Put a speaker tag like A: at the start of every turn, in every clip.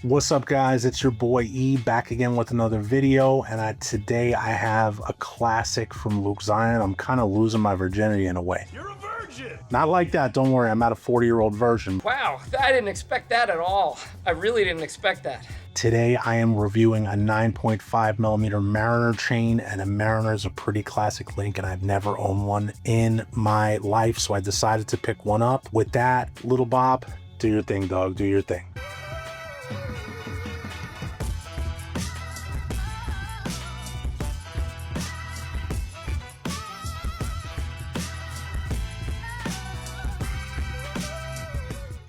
A: What's up, guys? It's your boy E back again with another video, and today I have a classic from Luke Zion. I'm kind of losing my virginity in a way.
B: You're a virgin!
A: Not like that, don't worry, I'm not a 40-year-old virgin.
C: Wow, I didn't expect that at all. I really didn't expect that.
A: Today I am reviewing a 9.5mm Mariner chain, and a Mariner is a pretty classic link, and I've never owned one in my life, so I decided to pick one up. With that, little Bob, do your thing, dog, do your thing.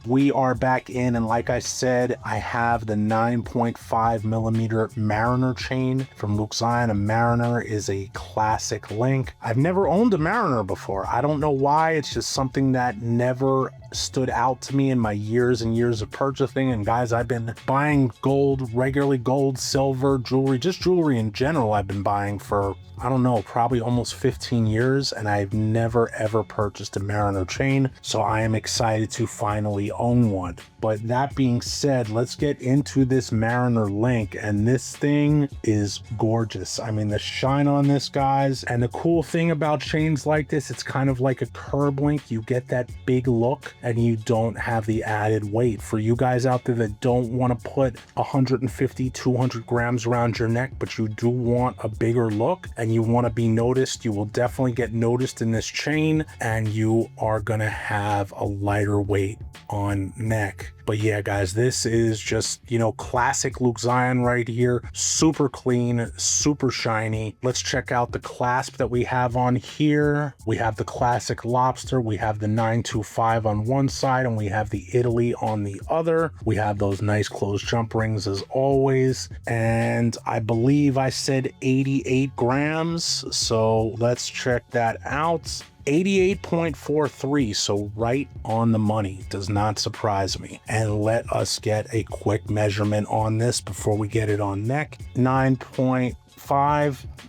A: We are back in, and like I said, I have the 9.5mm Mariner chain from Luke Zion. A Mariner is a classic link. I've never owned a Mariner before. I don't know why. It's just something that never stood out to me in my years and years of purchasing. And guys, I've been buying gold regularly, gold, silver, jewelry, just jewelry in general. I've been buying for, I don't know, probably almost 15 years, and I've never ever purchased a Mariner chain, so I am excited to finally own one. But that being said, let's get into this Mariner link, and this thing is gorgeous. I mean, the shine on this, guys, and the cool thing about chains like this, it's kind of like a curb link. You get that big look and you don't have the added weight. For you guys out there that don't want to put 150, 200 grams around your neck, but you do want a bigger look and you want to be noticed, you will definitely get noticed in this chain, and you are gonna have a lighter weight on neck. But yeah, guys, this is just, you know, classic Luke Zion right here. Super clean, super shiny. Let's check out the clasp that we have on here. We have the classic lobster, we have the 925 on one side, and we have the Italy on the other. We have those nice closed jump rings as always, and I believe I said 88 grams, so let's check that out. 88.43, so right on the money. Does not surprise me. And let us get a quick measurement on this before we get it on neck. 9.5,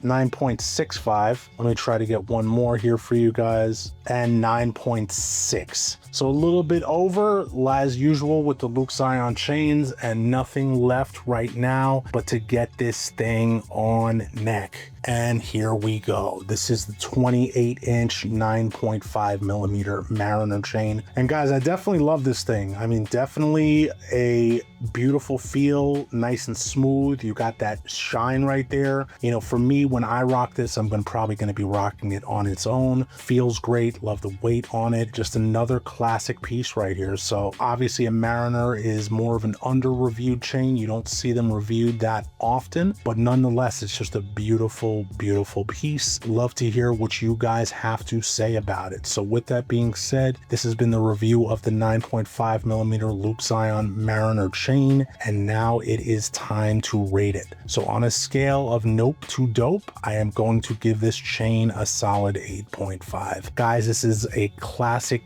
A: 9.65. Let me try to get one more here for you guys. And 9.6. So a little bit over, as usual with the Luke Zion chains, and nothing left right now but to get this thing on neck. And here we go. This is the 28-inch 9.5mm Mariner chain. And guys, I definitely love this thing. I mean, definitely a beautiful feel, nice and smooth. You got that shine right there. You know, for me, when I rock this, I'm probably going to be rocking it on its own. Feels great. Love the weight on it. Just another classic piece right here. So obviously a Mariner is more of an under-reviewed chain. You don't see them reviewed that often, but nonetheless, it's just a beautiful piece. Love to hear what you guys have to say about it. So with that being said, this has been the review of the 9.5mm Luke Zion Mariner chain, and now it is time to rate it. So on a scale of nope to dope, I am going to give this chain a solid 8.5. Guys, this is a classic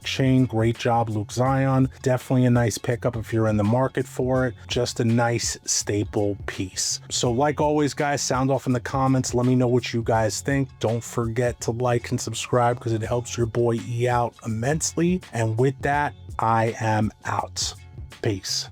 A: chain. Great job, Luke Zion. Definitely a nice pickup if you're in the market for it. Just a nice staple piece. So like always, guys, sound off in the comments. Let me know what you guys think. Don't forget to like and subscribe because it helps your boy E out immensely. And with that, I am out. Peace.